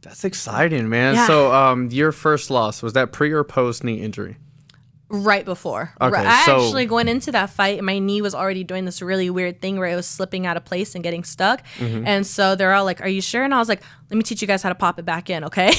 That's exciting, man. Yeah. So your first loss, was that pre or post knee injury? Right before. Okay, I so actually going into that fight, my knee was already doing this really weird thing where it was slipping out of place and getting stuck. And so they're all like, "Are you sure?" And I was like, "Let me teach you guys how to pop it back in, okay?"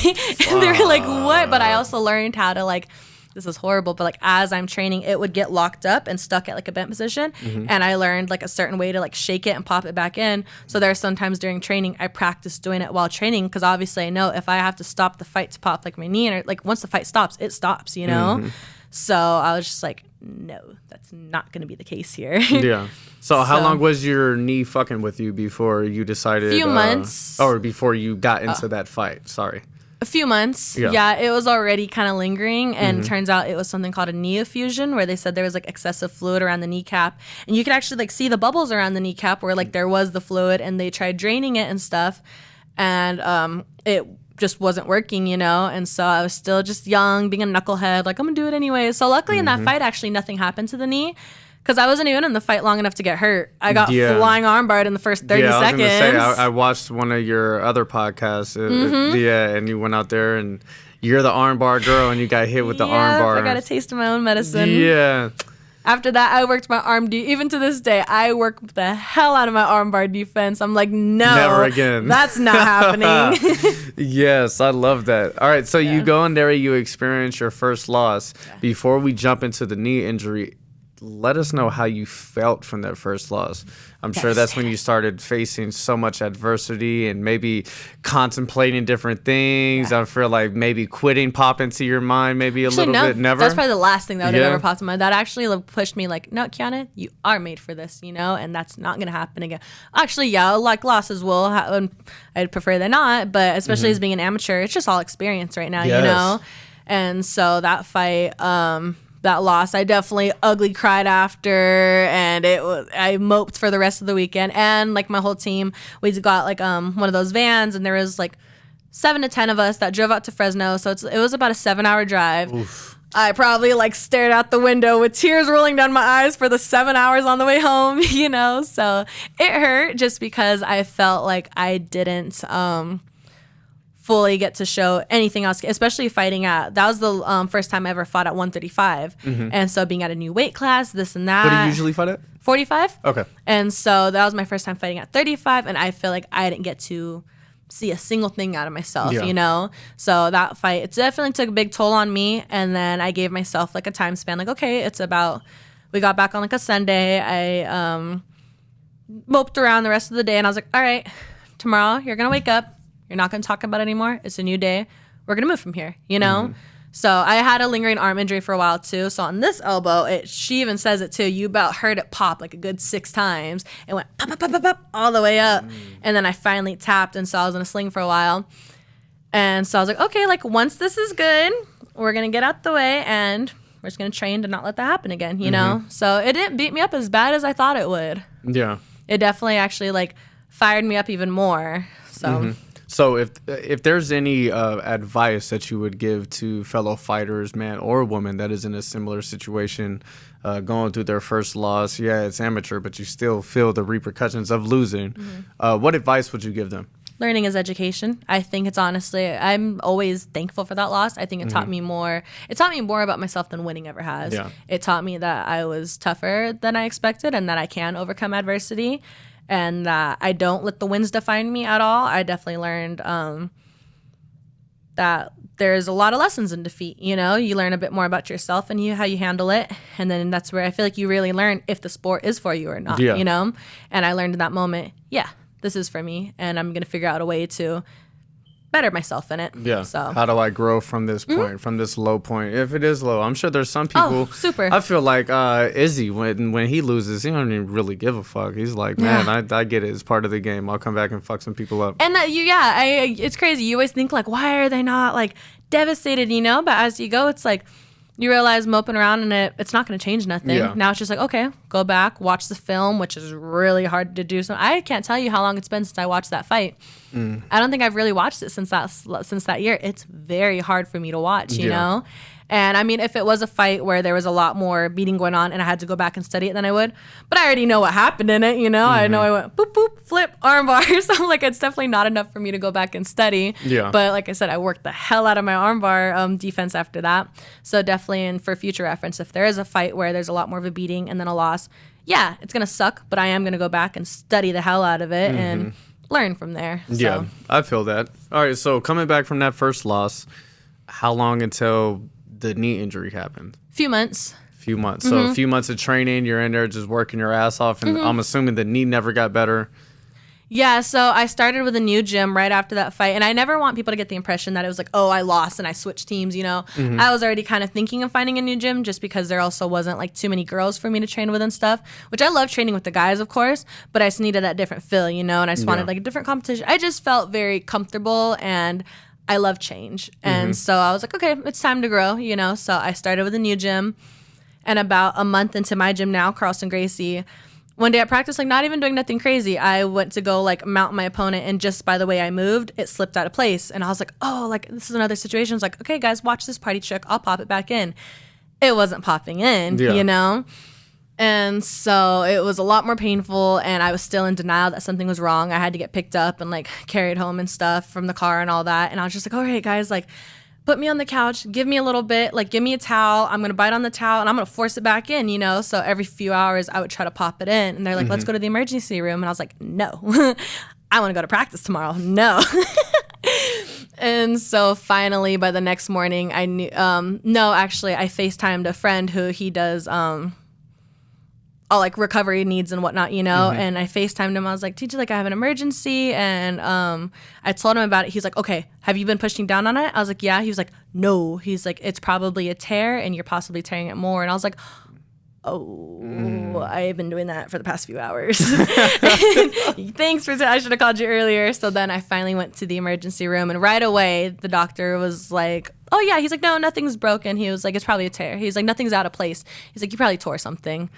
And they were like, "What?" But I also learned how to like, this is horrible, but like as I'm training, it would get locked up and stuck at like a bent position. And I learned like a certain way to like shake it and pop it back in. So there are sometimes during training, I practice doing it while training because obviously I know if I have to stop the fight to pop like my knee, and like once the fight stops, it stops, you know? So I was just like, no, that's not going to be the case here. Yeah. So how long was your knee fucking with you before you decided? A few months. Or before you got into that fight? Sorry. A few months. Yeah, it was already kind of lingering. And it turns out it was something called a knee effusion where they said there was like excessive fluid around the kneecap. And you could actually like see the bubbles around the kneecap where like there was the fluid and they tried draining it and stuff. And it just wasn't working, you know? And so I was still just young, being a knucklehead, like I'm gonna do it anyway. So luckily in that fight, actually nothing happened to the knee because I wasn't even in the fight long enough to get hurt. I got flying armbarred in the first 30 seconds. I was gonna say, I watched one of your other podcasts, and you went out there and you're the armbar girl and you got hit with the armbar. I got a taste of my own medicine. Yeah. After that, I worked my arm even to this day, I work the hell out of my armbar defense. I'm like, no. Never again. That's not happening. Yes, I love that. All right, so you go in there, you experience your first loss. Before we jump into the knee injury, let us know how you felt from that first loss. I'm sure that's when you started facing so much adversity and maybe contemplating different things. I feel like maybe quitting popped into your mind maybe a little bit. Never? That's probably the last thing that would have ever popped in my mind. That actually pushed me like, no, Keana, you are made for this, you know, and that's not going to happen again. Actually, yeah, like losses will happen. I'd prefer than not, but especially as being an amateur, it's just all experience right now, you know? And so that fight, that loss, I definitely ugly cried after, and I moped for the rest of the weekend. And like my whole team, we got like one of those vans, and there was like 7 to 10 of us that drove out to Fresno. So it was about a 7-hour drive. Oof. I probably like stared out the window with tears rolling down my eyes for the 7 hours on the way home, you know. So it hurt just because I felt like I didn't fully get to show anything else, especially fighting at, that was the first time I ever fought at 135. And so being at a new weight class, this and that. What do you usually fight at? 45. Okay. And so that was my first time fighting at 35, and I feel like I didn't get to see a single thing out of myself, you know? So that fight, it definitely took a big toll on me, and then I gave myself like a time span, like, okay, we got back on like a Sunday. I moped around the rest of the day, and I was like, all right, tomorrow you're going to wake up. You're not going to talk about it anymore. It's a new day. We're going to move from here, you know? So I had a lingering arm injury for a while too. So on this elbow, she even says it too. You about heard it pop like a good 6 times. It went pop, pop, pop, pop, pop, all the way up. And then I finally tapped, and so I was in a sling for a while. And so I was like, okay, like once this is good, we're going to get out the way, and we're just going to train to not let that happen again, you know? So it didn't beat me up as bad as I thought it would. Yeah. It definitely actually like fired me up even more. So... So if there's any advice that you would give to fellow fighters, man or woman, that is in a similar situation, going through their first loss, it's amateur, but you still feel the repercussions of losing, what advice would you give them? Learning is education. I think it's honestly, I'm always thankful for that loss. I think it taught me more. It taught me more about myself than winning ever has. Yeah. It taught me that I was tougher than I expected and that I can overcome adversity. And I don't let the wins define me at all. I definitely learned that there's a lot of lessons in defeat. You know, you learn a bit more about yourself and how you handle it. And then that's where I feel like you really learn if the sport is for you or not, you know? And I learned in that moment, this is for me. And I'm going to figure out a way to better myself in it. Yeah. So how do I grow from this point, from this low point? If it is low, I'm sure there's some people. Oh, super. I feel like Izzy, when he loses, he don't even really give a fuck. He's like, man, I get it. It's part of the game. I'll come back and fuck some people up. And it's crazy. You always think like, why are they not like devastated, you know? But as you go, it's like you realize moping around and it's not going to change nothing. Yeah. Now it's just like, okay, go back, watch the film, which is really hard to do. So I can't tell you how long it's been since I watched that fight. I don't think I've really watched it since that year. It's very hard for me to watch, you know? And I mean, if it was a fight where there was a lot more beating going on and I had to go back and study it, then I would. But I already know what happened in it, you know? I know I went boop, boop, flip, arm bar. So I'm like, it's definitely not enough for me to go back and study. Yeah. But like I said, I worked the hell out of my arm bar defense after that. So definitely, and for future reference, if there is a fight where there's a lot more of a beating and then a loss, yeah, it's going to suck, but I am going to go back and study the hell out of it and learn from there. So. Yeah, I feel that. All right, so coming back from that first loss, how long until the knee injury happened? Few months. So a few months of training, you're in there just working your ass off, and I'm assuming the knee never got better. Yeah, so I started with a new gym right after that fight, and I never want people to get the impression that it was like, oh, I lost and I switched teams, you know. I was already kind of thinking of finding a new gym just because there also wasn't like too many girls for me to train with and stuff, which I love training with the guys, of course, but I just needed that different feel, you know, and I just wanted like a different competition. I just felt very comfortable, and I love change. And so I was like, okay, it's time to grow, you know. So I started with a new gym, and about a month into my gym now, Carlson Gracie, one day at practice, like not even doing nothing crazy, I went to go like mount my opponent, and just by the way I moved, it slipped out of place. And I was like, oh, like this is another situation. It's like, okay, guys, watch this party trick. I'll pop it back in. It wasn't popping in, you know? And so it was a lot more painful, and I was still in denial that something was wrong. I had to get picked up and like carried home and stuff from the car and all that. And I was just like, all right, guys, like put me on the couch, give me a little bit, like give me a towel. I'm going to bite on the towel and I'm going to force it back in, you know? So every few hours I would try to pop it in, and they're like, let's go to the emergency room. And I was like, no, I want to go to practice tomorrow. No. And so finally by the next morning I knew, no, actually I FaceTimed a friend who he does, all like recovery needs and whatnot, you know, and I FaceTimed him. I was like, TJ, like I have an emergency, and I told him about it. He's like, okay, have you been pushing down on it? I was like, yeah. He was like, no. He's like, it's probably a tear, and you're possibly tearing it more. And I was like, oh, I've been doing that for the past few hours. Thanks for I should have called you earlier. So then I finally went to the emergency room, and right away the doctor was like, oh yeah. He's like, no, nothing's broken. He was like, it's probably a tear. He's like, nothing's out of place. He's like, you probably tore something.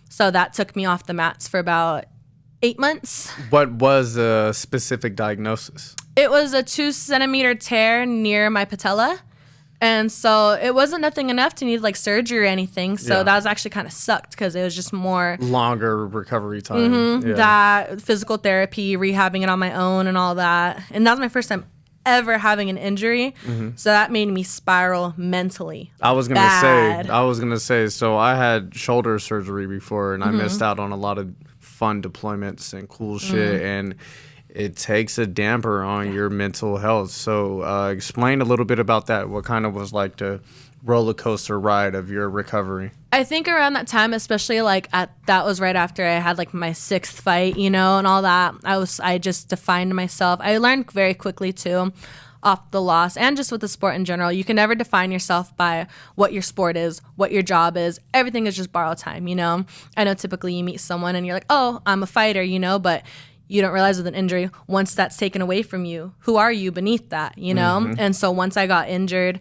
So that took me off the mats for about 8 months. What was the specific diagnosis? It was a 2-centimeter tear near my patella. And so it wasn't nothing enough to need like surgery or anything. So that was actually kind of sucked because it was just more longer recovery time. That physical therapy, rehabbing it on my own and all that. And that was my first time ever having an injury, so that made me spiral mentally. I was gonna say so I had shoulder surgery before, and I missed out on a lot of fun deployments and cool shit, and it takes a damper on your mental health. So explain a little bit about that. What kind of was like the roller coaster ride of your recovery? I think around that time, especially like that was right after I had like my 6th fight, you know, and all that. I just defined myself. I learned very quickly too, off the loss and just with the sport in general. You can never define yourself by what your sport is, what your job is. Everything is just borrowed time, you know. I know typically you meet someone and you're like, oh, I'm a fighter, you know, but you don't realize with an injury, once that's taken away from you, who are you beneath that, you know? And so once I got injured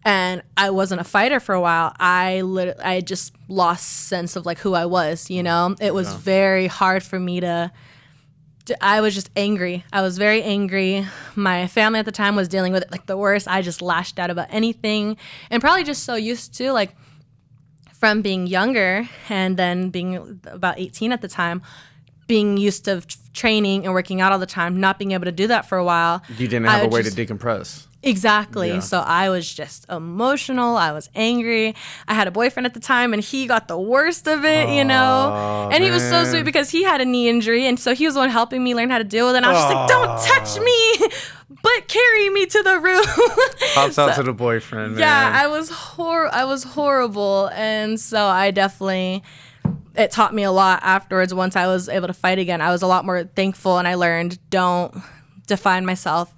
and I wasn't a fighter for a while, I just lost sense of like who I was, you know? It was very hard for me I was just angry. I was very angry. My family at the time was dealing with it like the worst. I just lashed out about anything, and probably just so used to like from being younger and then being about 18 at the time, being used to training and working out all the time, not being able to do that for a while. You didn't have a way to decompress. Exactly. Yeah. So I was just emotional. I was angry. I had a boyfriend at the time, and he got the worst of it, you know? And he was so sweet because he had a knee injury, and so he was the one helping me learn how to deal with it. And I was just like, don't touch me, but carry me to the room. Pops out to the boyfriend, man. Yeah, I was horrible. And so I definitely... It taught me a lot afterwards. Once I was able to fight again, I was a lot more thankful, and I learned don't define myself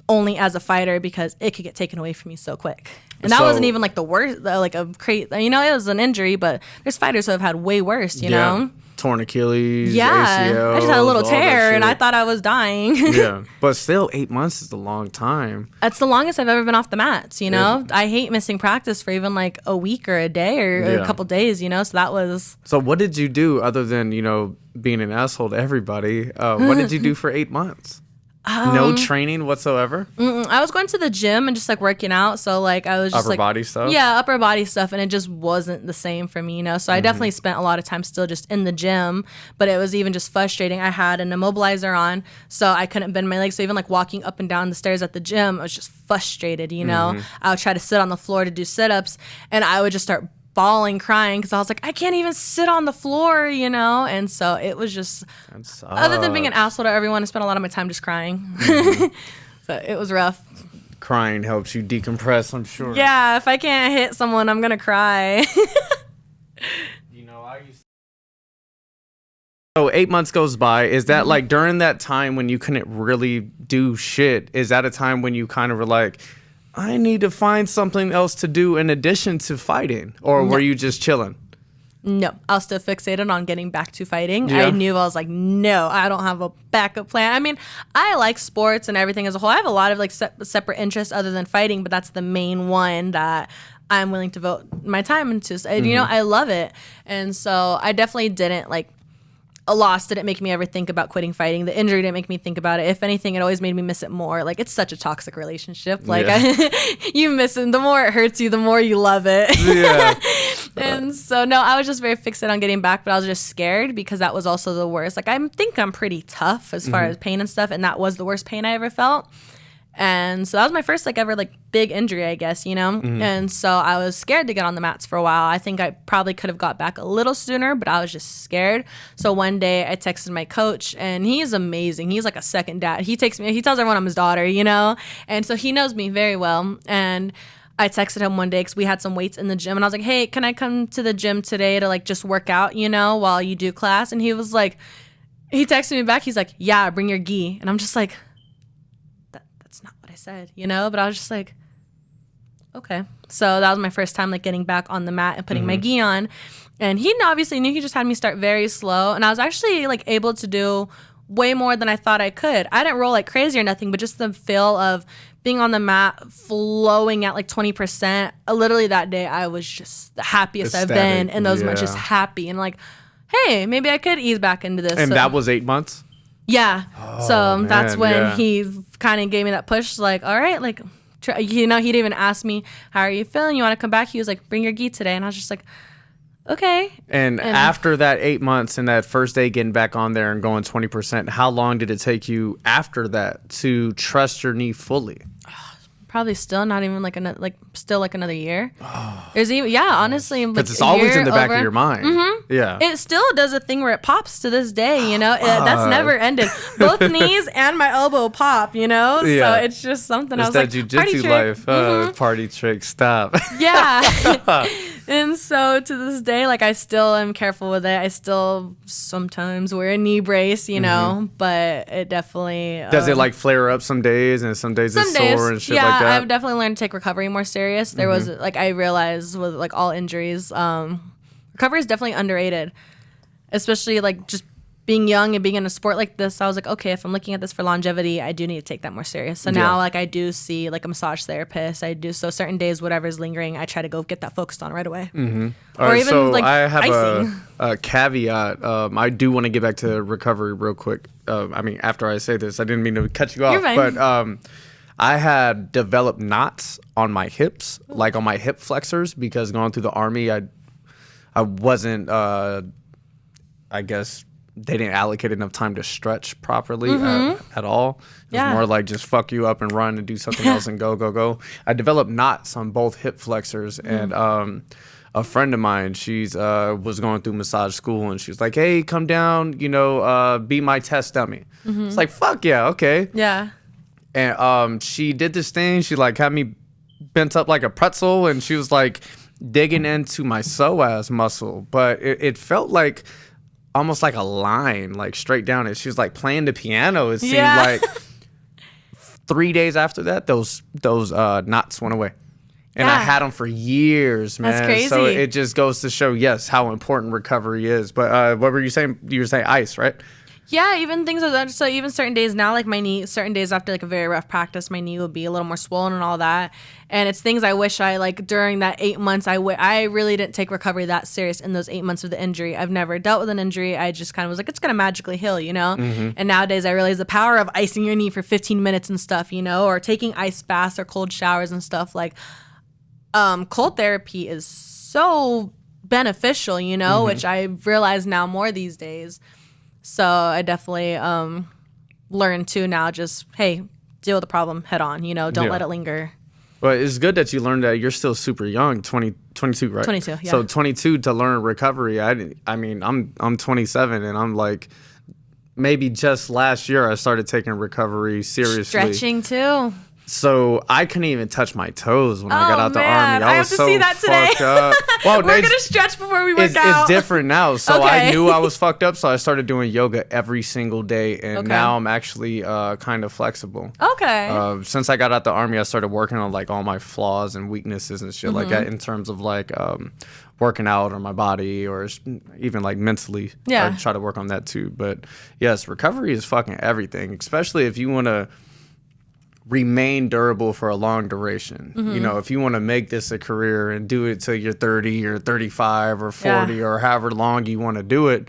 only as a fighter because it could get taken away from you so quick. And that wasn't even like the worst, like a crazy, you know, it was an injury, but there's fighters who have had way worse, you know? Torn Achilles, yeah. ACL. I just had a little tear and I thought I was dying. Yeah. But still, 8 months is a long time. That's the longest I've ever been off the mats, you know? I hate missing practice for even like a week or a day or a couple days, you know? So that was... So what did you do other than, you know, being an asshole to everybody? What did you do for 8 months? No training whatsoever? I was going to the gym and just like working out. So like I was just upper body stuff? Yeah, upper body stuff. And it just wasn't the same for me, you know? So I definitely spent a lot of time still just in the gym, but it was even just frustrating. I had an immobilizer on, so I couldn't bend my legs. So even like walking up and down the stairs at the gym, I was just frustrated, you know? I would try to sit on the floor to do sit-ups, and I would just start bawling, crying, because I was like, I can't even sit on the floor, you know? And so it was just, other than being an asshole to everyone, I spent a lot of my time just crying. So it was rough. Crying helps you decompress, I'm sure. Yeah, if I can't hit someone, I'm going to cry. You know, I used to... So 8 months goes by. Is that like during that time when you couldn't really do shit, is that a time when you kind of were like, I need to find something else to do in addition to fighting? Or were you just chilling? No, I was still fixated on getting back to fighting. Yeah. I knew I was like, no, I don't have a backup plan. I mean, I like sports and everything as a whole. I have a lot of like separate interests other than fighting, but that's the main one that I'm willing to devote my time into. So, you know, I love it. And so I definitely didn't like, a loss didn't make me ever think about quitting fighting. The injury didn't make me think about it. If anything, it always made me miss it more. Like, it's such a toxic relationship. Like, you miss it. The more it hurts you, the more you love it. Yeah. And so, no, I was just very fixated on getting back, but I was just scared because that was also the worst. Like, I think I'm pretty tough as far as pain and stuff, and that was the worst pain I ever felt. And so that was my first like ever like big injury, I guess, you know? And so I was scared to get on the mats for a while. I think I probably could have got back a little sooner, but I was just scared. So one day I texted my coach, and he's amazing. He's like a second dad. He tells everyone I'm his daughter, you know? And so he knows me very well. And I texted him one day because we had some weights in the gym, and I was like, hey, can I come to the gym today to like just work out, you know, while you do class? And he was like, he texted me back. He's like, yeah, bring your gi. And I'm just like, said, you know, but I was just like, okay. So that was my first time like getting back on the mat and putting my gi on, and he obviously knew. He just had me start very slow, and I was actually like able to do way more than I thought I could. I didn't roll like crazy or nothing, but just the feel of being on the mat flowing at like 20%. Literally that day I was just the happiest I've been in those months, just happy and like, hey, maybe I could ease back into this. And that was 8 months? Yeah. So that's when he kind of gave me that push, like, all right, like, you know, he didn't even ask me, how are you feeling? You want to come back? He was like, bring your gi today. And I was just like, okay. And after that 8 months and that first day getting back on there and going 20%, how long did it take you after that to trust your knee fully? Probably still not even like another year. There's even honestly, like, it's always in the back of your mind. Yeah, it still does a thing where it pops to this day. You know, that's never ended. Both knees and my elbow pop. You know, so it's just something. It's I was that like, jujitsu life. Party trick. Stop. Yeah. And so to this day, like, I still am careful with it. I still sometimes wear a knee brace, you know, but it definitely does it like flare up some days, and some days it's sore and shit like that? I've definitely learned to take recovery more serious. There was like, I realized with like all injuries, recovery is definitely underrated, especially like just being young and being in a sport like this. I was like, okay, if I'm looking at this for longevity, I do need to take that more serious. So now like I do see like a massage therapist. I do, so certain days, whatever's lingering, I try to go get that focused on right away. Or even so like I have a caveat. I do want to get back to recovery real quick. I mean, after I say this, I didn't mean to cut you off. You're fine. But I had developed knots on my hips, like on my hip flexors, because going through the Army, I wasn't, I guess, they didn't allocate enough time to stretch properly at all. It was more like just fuck you up and run and do something else and go. I developed knots on both hip flexors, and a friend of mine, she's was going through massage school, and she was like, hey, come down, you know, be my test dummy. It's like, fuck yeah, okay. Yeah. And she did this thing. She like had me bent up like a pretzel, and she was like digging into my psoas muscle, but it felt like almost like a line, like straight down it. She was like playing the piano. It seemed like 3 days after that, those knots went away. And I had them for years, man. That's crazy. So it just goes to show, yes, how important recovery is. But what were you saying? You were saying ice, right? Yeah, even things like that. So even certain days now, like my knee, certain days after like a very rough practice, my knee will be a little more swollen and all that. And it's things I wish I like during that 8 months. I really didn't take recovery that serious in those 8 months of the injury. I've never dealt with an injury. I just kind of was like, it's gonna magically heal, you know. And nowadays I realize the power of icing your knee for 15 minutes and stuff, you know, or taking ice baths or cold showers and stuff. Like, cold therapy is so beneficial, you know, which I realize now more these days. So I definitely learned too now, just, hey, deal with the problem head on, you know, don't let it linger. Well, it's good that you learned that. You're still super young, 22, right? 22, yeah. So 22 to learn recovery. I mean, I'm 27 and I'm like, maybe just last year I started taking recovery seriously. Stretching too. So I couldn't even touch my toes when I got out the army. I was have to see that today. Well, we're gonna stretch before we work out. It's different now. So I knew I was fucked up, so I started doing yoga every single day, and now I'm actually kind of flexible. Okay. Since I got out the army, I started working on like all my flaws and weaknesses and shit like that in terms of like working out on my body or even like mentally. Yeah. I try to work on that too. But yes, recovery is fucking everything, especially if you want to remain durable for a long duration. You know, if you want to make this a career and do it till you're 30 or 35 or 40 or however long you want to do it,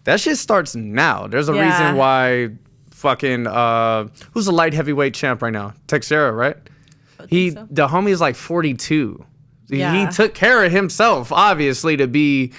that shit starts now. There's a reason why fucking who's the light heavyweight champ right now? Texera, right? The homie is like 42. He took care of himself, obviously, to be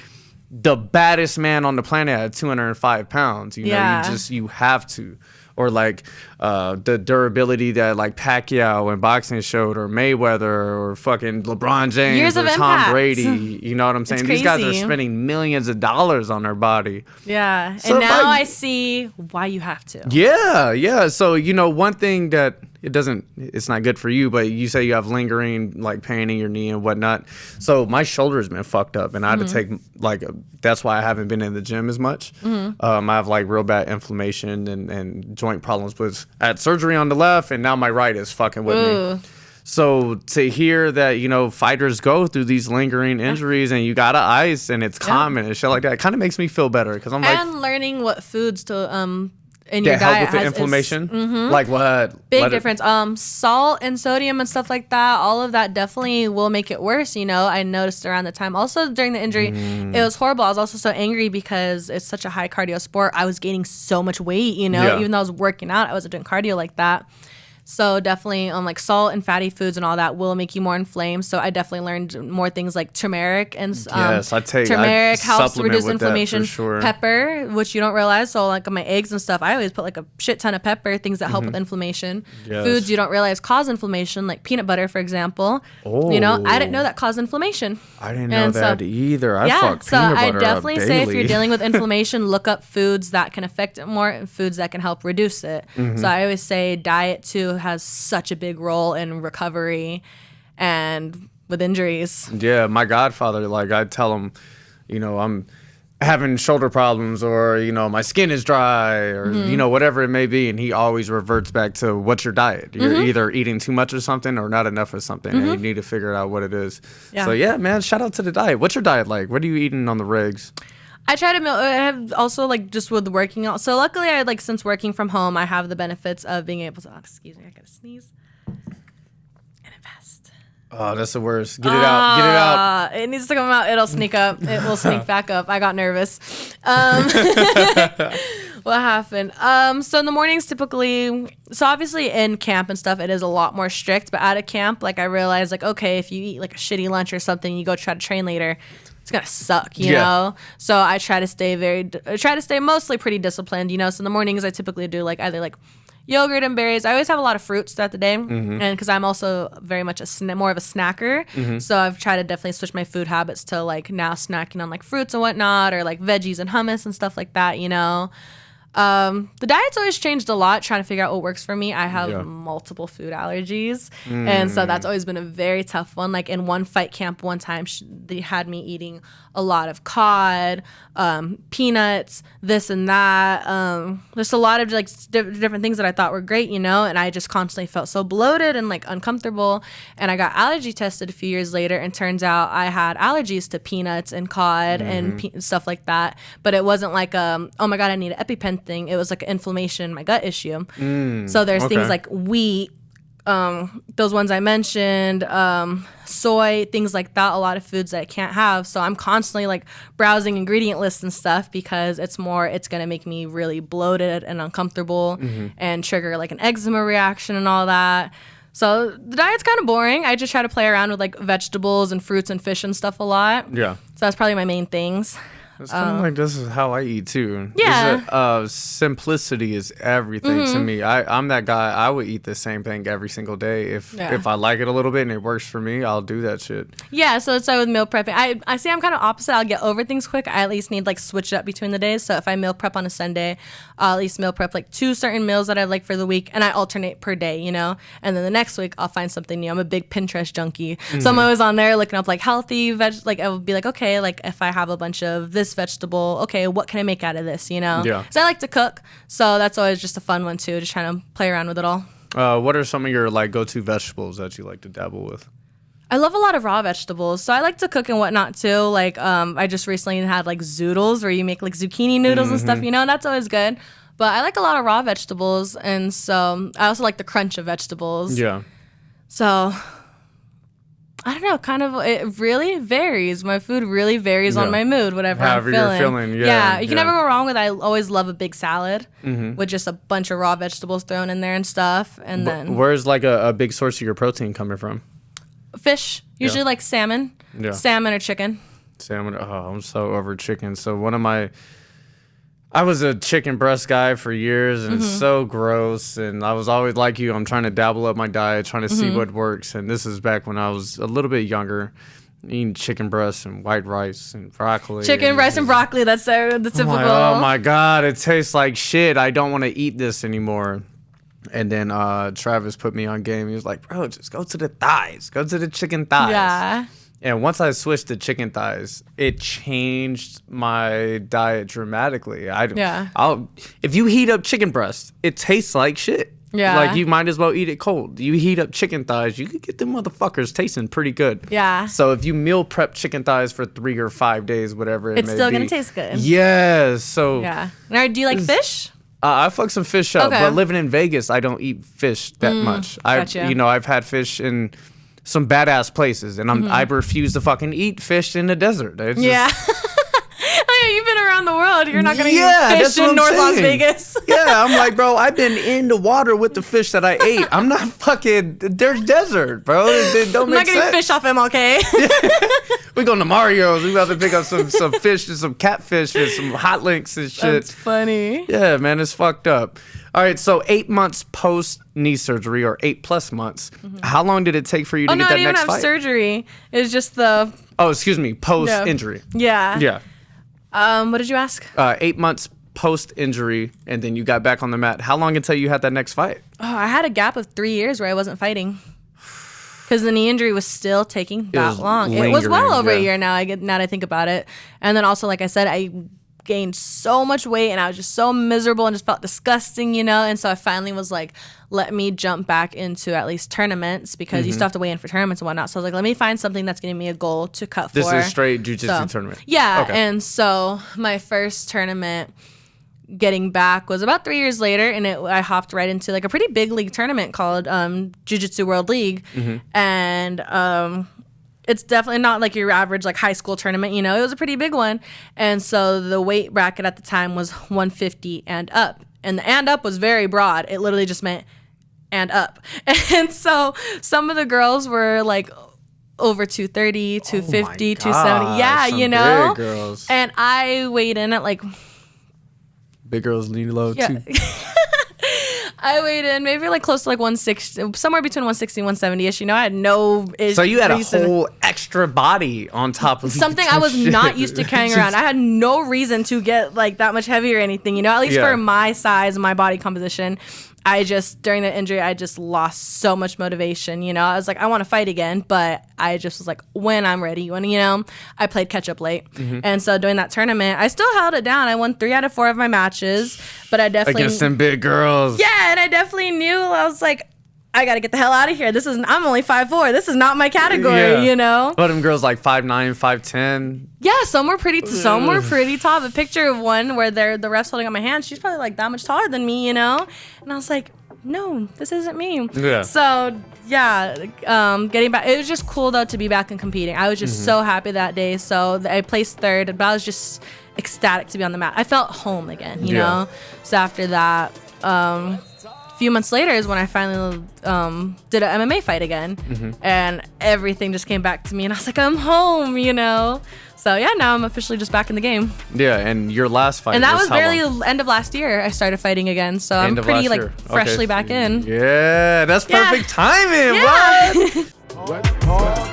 the baddest man on the planet at 205 pounds. You know, you have to. Or like the durability that like Pacquiao and boxing showed, or Mayweather, or fucking LeBron James, Years or of Tom impact. Brady. You know what I'm saying? These guys are spending millions of dollars on their body. Yeah, So and now like, I see why you have to. Yeah. So, you know, one thing that it's not good for you, but you say you have lingering like pain in your knee and whatnot. So my shoulder's been fucked up, and I had to take that's why I haven't been in the gym as much. I have like real bad inflammation and joint problems. I had surgery on the left, and now my right is fucking with me. So to hear that, you know, fighters go through these lingering injuries and you gotta ice and it's common and shit like that, it kind of makes me feel better, because I'm like, and learning what foods to in your help diet with the inflammation. Like what? Big difference. Salt and sodium and stuff like that. All of that definitely will make it worse. You know, I noticed around the time. Also during the injury, it was horrible. I was also so angry because it's such a high cardio sport. I was gaining so much weight. You know, even though I was working out, I wasn't doing cardio like that. So definitely like salt and fatty foods and all that will make you more inflamed. So I definitely learned more things like turmeric and turmeric helps reduce inflammation. Sure. Pepper, which you don't realize. So like on my eggs and stuff, I always put like a shit ton of pepper, things that help with inflammation. Foods you don't realize cause inflammation, like peanut butter, for example. You know, I didn't know that caused inflammation. I didn't know that either. I fuck so peanut butter I definitely up say if daily. you're dealing with inflammation, look up foods that can affect it more and foods that can help reduce it. So I always say diet too has such a big role in recovery and with injuries. Yeah, my godfather, like I tell him, you know, I'm having shoulder problems, or, you know, my skin is dry, or, you know, whatever it may be. And he always reverts back to, what's your diet? You're either eating too much of something or not enough of something. And you need to figure out what it is. So yeah, man, shout out to the diet. What's your diet like? What are you eating on the rigs? I try to I have also like just with working out. So luckily I like, since working from home, I have the benefits of being able to, excuse me, I gotta sneeze. And invest. Oh, that's the worst. Get it out. Get it out. It needs to come out. It'll sneak up. It will sneak back up. I got nervous. What happened? So in the mornings typically, so obviously in camp and stuff, it is a lot more strict, but out of camp, like I realized like, okay, if you eat like a shitty lunch or something, you go try to train later, it's gonna suck, you know? So I try to stay mostly pretty disciplined, you know? So in the mornings I typically do like either like yogurt and berries. I always have a lot of fruits throughout the day, and because I'm also very much more of a snacker, so I've tried to definitely switch my food habits to like now snacking on like fruits and whatnot, or like veggies and hummus and stuff like that, you know? The diet's always changed a lot, trying to figure out what works for me. I have multiple food allergies, and so that's always been a very tough one. Like in one fight camp one time, they had me eating a lot of cod, peanuts, this and that. There's a lot of like different things that I thought were great, you know, and I just constantly felt so bloated and like uncomfortable. And I got allergy tested a few years later, and turns out I had allergies to peanuts and cod and stuff like that. But it wasn't like, oh my God, I need an EpiPen something. It was like an inflammation in my gut issue. So there's things like wheat, those ones I mentioned, soy, things like that, a lot of foods that I can't have. So I'm constantly like browsing ingredient lists and stuff because it's going to make me really bloated and uncomfortable and trigger like an eczema reaction and all that. So the diet's kind of boring. I just try to play around with like vegetables and fruits and fish and stuff a lot. Yeah. So that's probably my main things. It's kind of like this is how I eat too. Yeah. Simplicity is everything to me. I'm that guy. I would eat the same thing every single day. If I like it a little bit and it works for me, I'll do that shit. Yeah, so it's like with meal prepping. I see I'm kind of opposite. I'll get over things quick. I at least need like switch it up between the days. So if I meal prep on a Sunday, I'll at least meal prep like 2 certain meals that I like for the week, and I alternate per day, you know? And then the next week, I'll find something new. I'm a big Pinterest junkie. So I'm always on there looking up like healthy like I would be like, okay, like if I have a bunch of this vegetable, okay, what can I make out of this, you know? Yeah. So I like to cook, so that's always just a fun one too, just trying to play around with it all. What are some of your like go-to vegetables that you like to dabble with? I love a lot of raw vegetables, so I like to cook and whatnot too. Like I just recently had like zoodles where you make like zucchini noodles and stuff, you know, and that's always good. But I like a lot of raw vegetables, and so I also like the crunch of vegetables. Yeah. So I don't know, kind of, it really varies. My food really varies on my mood, whatever However I'm feeling. you're feeling, You can never go wrong with, I always love a big salad with just a bunch of raw vegetables thrown in there and stuff. And then where's like a big source of your protein coming from? fish, usually like salmon. Yeah. Salmon or chicken. Salmon. Oh, I'm so over chicken. So I was a chicken breast guy for years, and it's so gross. And I was always like you. I'm trying to dabble up my diet, trying to see what works. And this is back when I was a little bit younger, eating chicken breast and white rice and broccoli. Chicken, rice, and broccoli. That's the typical. Oh my God, it tastes like shit. I don't want to eat this anymore. And then Travis put me on game. He was like, bro, just go to the thighs. Go to the chicken thighs. Yeah. And once I switched to chicken thighs, it changed my diet dramatically. If you heat up chicken breast, it tastes like shit. Yeah. Like you might as well eat it cold. You heat up chicken thighs, you could get them motherfuckers tasting pretty good. Yeah. So if you meal prep chicken thighs for 3 or 5 days, whatever it It's may still be, going to taste good. Yeah. So Yeah. Now, do you like fish? I fuck some fish up, Okay. but living in Vegas, I don't eat fish that much. Gotcha. I've had fish in some badass places, and I refuse to fucking eat fish in the desert. It's Yeah. Oh, yeah, you've been around the world. You're not going to eat fish in North Las Vegas. Yeah, I'm like, bro, I've been in the water with the fish that I ate. I'm not fucking, there's desert, bro. It don't make sense. I'm not getting fish off MLK. We going to Mario's. We about to pick up some fish and some catfish and some hot links and shit. That's funny. Yeah, man, it's fucked up. All right, so 8 months post knee surgery, or 8+ months. How long did it take for you to get that I didn't next have fight? surgery. It was just the... Oh, excuse me, post injury. Yeah. Yeah. What did you ask? 8 months post injury, and then you got back on the mat. How long until you had that next fight? Oh, I had a gap of 3 years where I wasn't fighting. Because the knee injury was still taking that long. It was well over a year now that I think about it. And then also, like I said, I gained so much weight and I was just so miserable and just felt disgusting, you know? And so I finally was like, let me jump back into at least tournaments, because you still have to weigh in for tournaments and whatnot. So I was like, let me find something that's giving me a goal to cut for. This is straight jiu-jitsu tournament? Yeah. Okay. And so my first tournament getting back was about 3 years later, and I hopped right into like a pretty big league tournament called Jiu-Jitsu World League. And it's definitely not like your average like high school tournament, you know. It was a pretty big one. And so the weight bracket at the time was 150 and up. And the and up was very broad. It literally just meant and up. And so some of the girls were like over 230, 250, 270. Yeah, you know. Big girls. And I weighed in at like... Big girls lean low too. I weighed in maybe like close to like 160, somewhere between 160 and 170-ish. You know, I had no issue. So you had a whole extra body on top of something I was not used to carrying around. I had no reason to get like that much heavy or anything, you know, at least for my size, my body composition. During the injury, I just lost so much motivation, you know. I was like, I want to fight again, but I just was like, when I'm ready, you know, I played catch up late. And so during that tournament, I still held it down. I won 3 out of 4 of my matches, but I definitely... Against them big girls. Yeah, and I definitely knew, I was like, I gotta get the hell out of here. I'm only 5'4". This is not my category, you know? But them girls like 5'9", 5'10". Yeah, some were pretty tall. The picture of one where the ref's holding on my hand, she's probably like that much taller than me, you know? And I was like, no, this isn't me. Yeah. So getting back, it was just cool though to be back and competing. I was just so happy that day. So I placed third, but I was just ecstatic to be on the mat. I felt home again, you know? So after that, a few months later is when I finally did an MMA fight again, and everything just came back to me, and I was like, I'm home, you know? So yeah, now I'm officially just back in the game. Yeah, and your last fight, and that was barely the end of last year. I started fighting again, so I'm pretty like freshly back in. Yeah, that's perfect timing. Yeah. What?